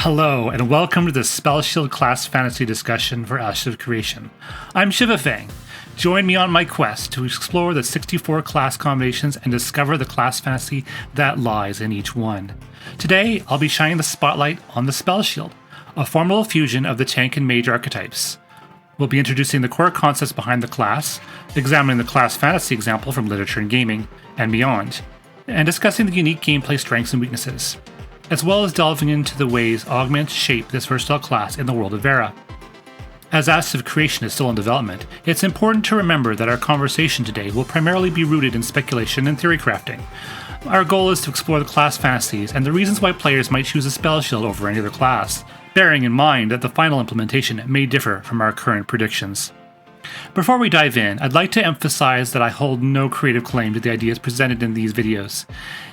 Hello, and welcome to the Spellshield class fantasy discussion for Ashes of Creation. I'm Shiva Fang. Join me on my quest to explore the 64 class combinations and discover the class fantasy that lies in each one. Today, I'll be shining the spotlight on the Spellshield, a formidable fusion of the tank and mage archetypes. We'll be introducing the core concepts behind the class, examining the class fantasy example from literature and gaming, and beyond, and discussing the unique gameplay strengths and weaknesses, as well as delving into the ways Augments shape this versatile class in the world of Vera. As Ashes of Creation is still in development, it's important to remember that our conversation today will primarily be rooted in speculation and theory crafting. Our goal is to explore the class fantasies and the reasons why players might choose a Spellshield over any other class, bearing in mind that the final implementation may differ from our current predictions. Before we dive in, I'd like to emphasize that I hold no creative claim to the ideas presented in these videos.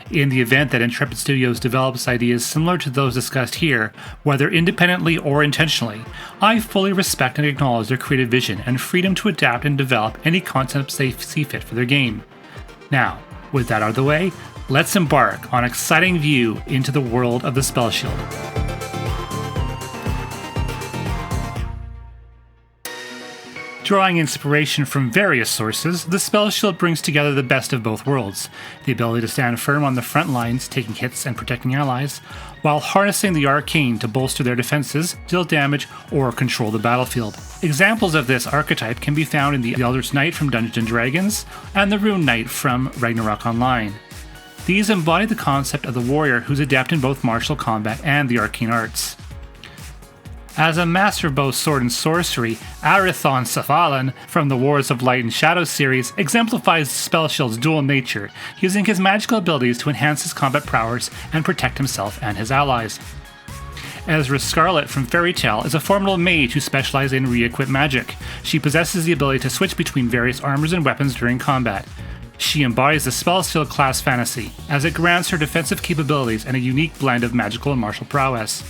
In the event that Intrepid Studios develops ideas similar to those discussed here, whether independently or intentionally, I fully respect and acknowledge their creative vision and freedom to adapt and develop any concepts they see fit for their game. Now, with that out of the way, let's embark on an exciting view into the world of the Spellshield. Drawing inspiration from various sources, the Spellshield brings together the best of both worlds, the ability to stand firm on the front lines, taking hits and protecting allies, while harnessing the Arcane to bolster their defenses, deal damage, or control the battlefield. Examples of this archetype can be found in the Eldritch Knight from Dungeons & Dragons, and the Rune Knight from Ragnarok Online. These embody the concept of the warrior who's adept in both martial combat and the arcane arts. As a master of both sword and sorcery, Arithon Saphalan from the Wars of Light and Shadow series exemplifies the Spellshield's dual nature, using his magical abilities to enhance his combat prowess and protect himself and his allies. Ezra Scarlet from Fairy Tail is a formidable mage who specializes in re-equip magic. She possesses the ability to switch between various armors and weapons during combat. She embodies the Spellshield class fantasy, as it grants her defensive capabilities and a unique blend of magical and martial prowess.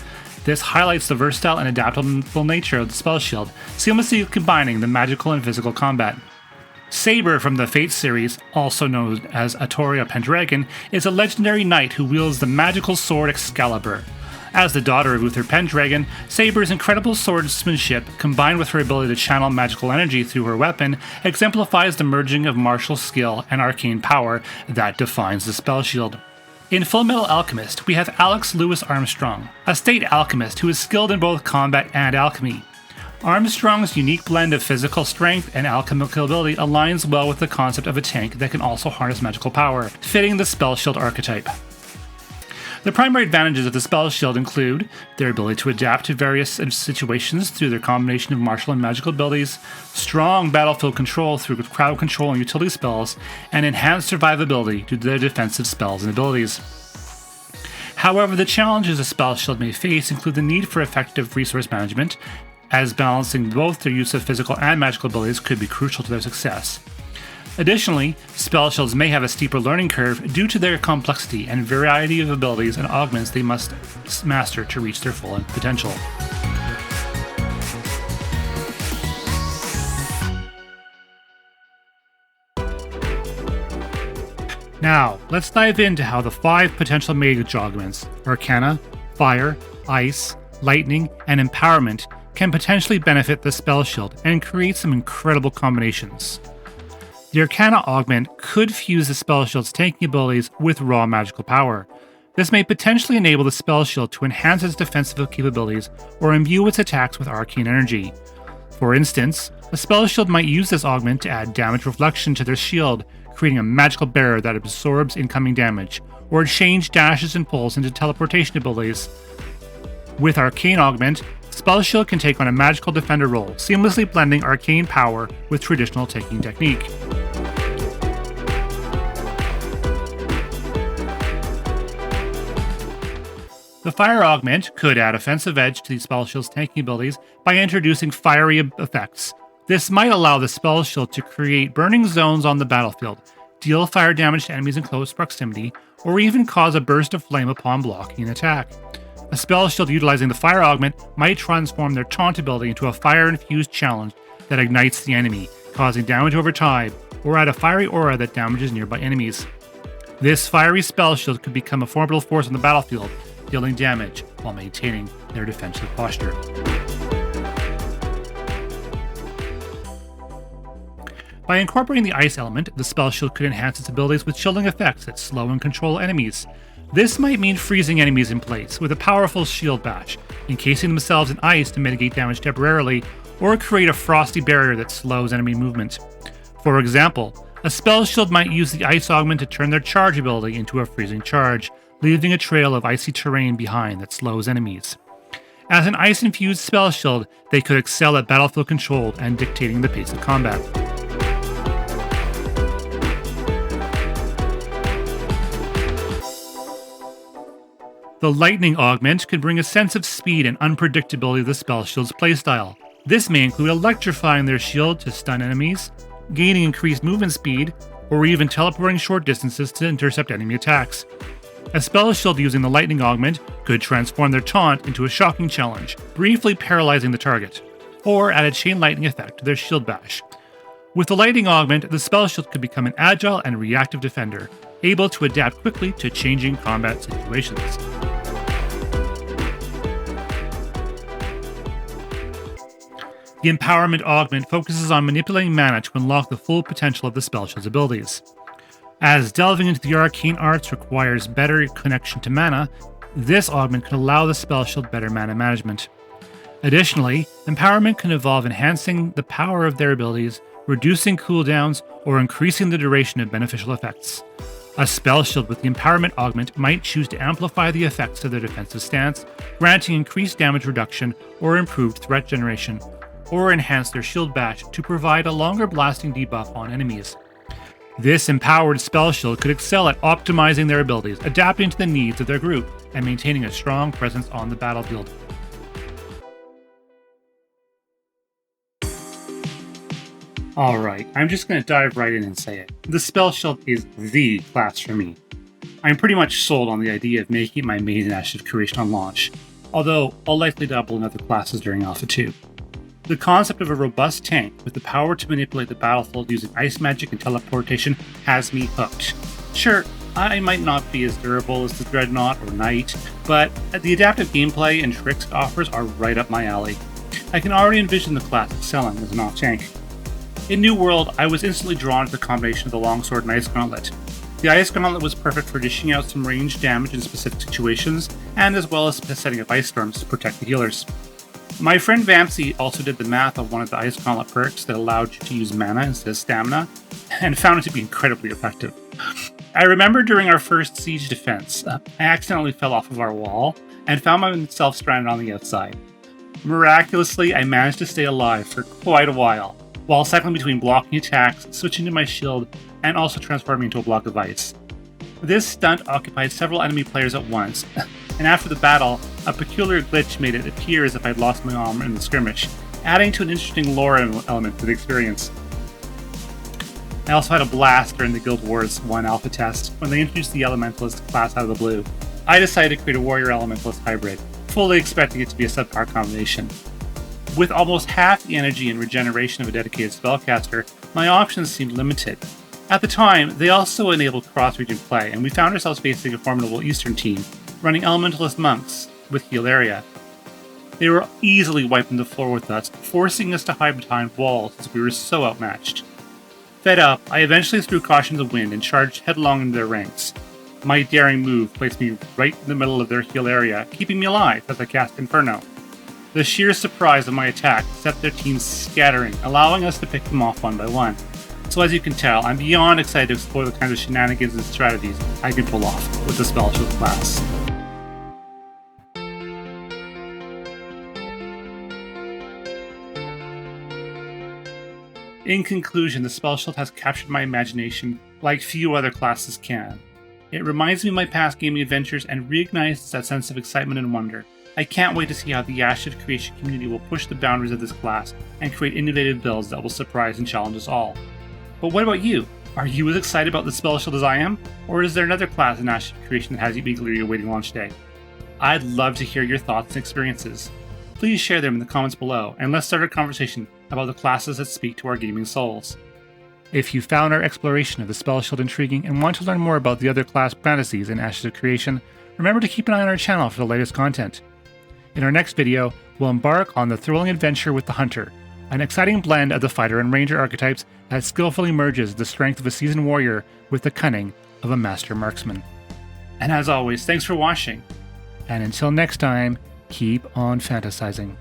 This highlights the versatile and adaptable nature of the Spellshield, seamlessly combining the magical and physical combat. Saber from the Fate series, also known as Atoria Pendragon, is a legendary knight who wields the magical sword Excalibur. As the daughter of Uther Pendragon, Saber's incredible swordsmanship, combined with her ability to channel magical energy through her weapon, exemplifies the merging of martial skill and arcane power that defines the Spellshield. In Fullmetal Alchemist, we have Alex Lewis Armstrong, a state alchemist who is skilled in both combat and alchemy. Armstrong's unique blend of physical strength and alchemical ability aligns well with the concept of a tank that can also harness magical power, fitting the Spellshield archetype. The primary advantages of the Spellshield include their ability to adapt to various situations through their combination of martial and magical abilities, strong battlefield control through crowd control and utility spells, and enhanced survivability due to their defensive spells and abilities. However, the challenges a Spellshield may face include the need for effective resource management, as balancing both their use of physical and magical abilities could be crucial to their success. Additionally, Spellshields may have a steeper learning curve due to their complexity and variety of abilities and augments they must master to reach their full potential. Now, let's dive into how the 5 potential Mage augments, Arcana, Fire, Ice, Lightning, and Empowerment, can potentially benefit the Spellshield and create some incredible combinations. The Arcana Augment could fuse the Spellshield's tanking abilities with raw magical power. This may potentially enable the Spellshield to enhance its defensive capabilities or imbue its attacks with arcane energy. For instance, a Spellshield might use this augment to add damage reflection to their shield, creating a magical barrier that absorbs incoming damage, or change dashes and pulls into teleportation abilities. With Arcane Augment, Spellshield can take on a magical defender role, seamlessly blending arcane power with traditional tanking technique. The Fire Augment could add offensive edge to the Spellshield's tanking abilities by introducing fiery effects. This might allow the Spellshield to create burning zones on the battlefield, deal fire damage to enemies in close proximity, or even cause a burst of flame upon blocking an attack. A Spellshield utilizing the Fire Augment might transform their taunt ability into a fire-infused challenge that ignites the enemy, causing damage over time, or add a fiery aura that damages nearby enemies. This fiery Spellshield could become a formidable force on the battlefield, dealing damage while maintaining their defensive posture. By incorporating the ice element, the Spellshield could enhance its abilities with chilling effects that slow and control enemies. This might mean freezing enemies in place with a powerful shield bash, encasing themselves in ice to mitigate damage temporarily, or create a frosty barrier that slows enemy movement. For example, a Spellshield might use the ice augment to turn their charge ability into a freezing charge, leaving a trail of icy terrain behind that slows enemies. As an ice-infused Spellshield, they could excel at battlefield control and dictating the pace of combat. The Lightning Augment could bring a sense of speed and unpredictability to the Spellshield's playstyle. This may include electrifying their shield to stun enemies, gaining increased movement speed, or even teleporting short distances to intercept enemy attacks. A Spellshield using the Lightning Augment could transform their taunt into a shocking challenge, briefly paralyzing the target, or add a chain lightning effect to their shield bash. With the Lightning Augment, the Spellshield could become an agile and reactive defender, able to adapt quickly to changing combat situations. The Empowerment Augment focuses on manipulating mana to unlock the full potential of the Spellshield's abilities. As delving into the arcane arts requires better connection to mana, this augment can allow the Spellshield better mana management. Additionally, Empowerment can evolve enhancing the power of their abilities, reducing cooldowns, or increasing the duration of beneficial effects. A Spellshield with the Empowerment Augment might choose to amplify the effects of their defensive stance, granting increased damage reduction or improved threat generation, or enhance their shield bash to provide a longer blasting debuff on enemies. This empowered Spellshield could excel at optimizing their abilities, adapting to the needs of their group, and maintaining a strong presence on the battlefield. Alright, I'm just going to dive right in and say it. The Spellshield is the class for me. I'm pretty much sold on the idea of making it my main initiative creation on launch, although I'll likely dabble in other classes during Alpha 2. The concept of a robust tank with the power to manipulate the battlefield using ice magic and teleportation has me hooked. Sure, I might not be as durable as the Dreadnought or Knight, but the adaptive gameplay and tricks it offers are right up my alley. I can already envision the class excelling as an off-tank. In New World, I was instantly drawn to the combination of the Longsword and Ice Gauntlet. The Ice Gauntlet was perfect for dishing out some ranged damage in specific situations, and as well as setting up ice storms to protect the healers. My friend Vampsy also did the math of one of the Ice Gauntlet perks that allowed you to use mana instead of stamina, and found it to be incredibly effective. I remember during our first siege defense, I accidentally fell off of our wall, and found myself stranded on the outside. Miraculously, I managed to stay alive for quite a while, while cycling between blocking attacks, switching to my shield, and also transforming into a block of ice. This stunt occupied several enemy players at once, and after the battle, a peculiar glitch made it appear as if I'd lost my armor in the skirmish, adding to an interesting lore element to the experience. I also had a blast during the Guild Wars 1 alpha test when they introduced the Elementalist class out of the blue. I decided to create a Warrior Elementalist hybrid, fully expecting it to be a subpar combination. With almost half the energy and regeneration of a dedicated spellcaster, my options seemed limited. At the time, they also enabled cross-region play, and we found ourselves facing a formidable Eastern team, running Elementalist monks with heal area. They were easily wiping the floor with us, forcing us to hide behind walls as we were so outmatched. Fed up, I eventually threw caution to the wind and charged headlong into their ranks. My daring move placed me right in the middle of their heal area, keeping me alive as I cast Inferno. The sheer surprise of my attack set their teams scattering, allowing us to pick them off one by one. So as you can tell, I'm beyond excited to explore the kinds of shenanigans and strategies I can pull off with the Spellshield class. In conclusion, the Spellshield has captured my imagination like few other classes can. It reminds me of my past gaming adventures and reignites that sense of excitement and wonder. I can't wait to see how the Ashes creation community will push the boundaries of this class and create innovative builds that will surprise and challenge us all. But what about you? Are you as excited about the Spellshield as I am? Or is there another class in Ashes creation that has you eagerly awaiting launch day? I'd love to hear your thoughts and experiences. Please share them in the comments below, and let's start a conversation about the classes that speak to our gaming souls. If you found our exploration of the Spellshield intriguing and want to learn more about the other class fantasies in Ashes of Creation, remember to keep an eye on our channel for the latest content. In our next video, we'll embark on the thrilling adventure with the Hunter, an exciting blend of the fighter and ranger archetypes that skillfully merges the strength of a seasoned warrior with the cunning of a master marksman. And as always, thanks for watching. And until next time, keep on fantasizing.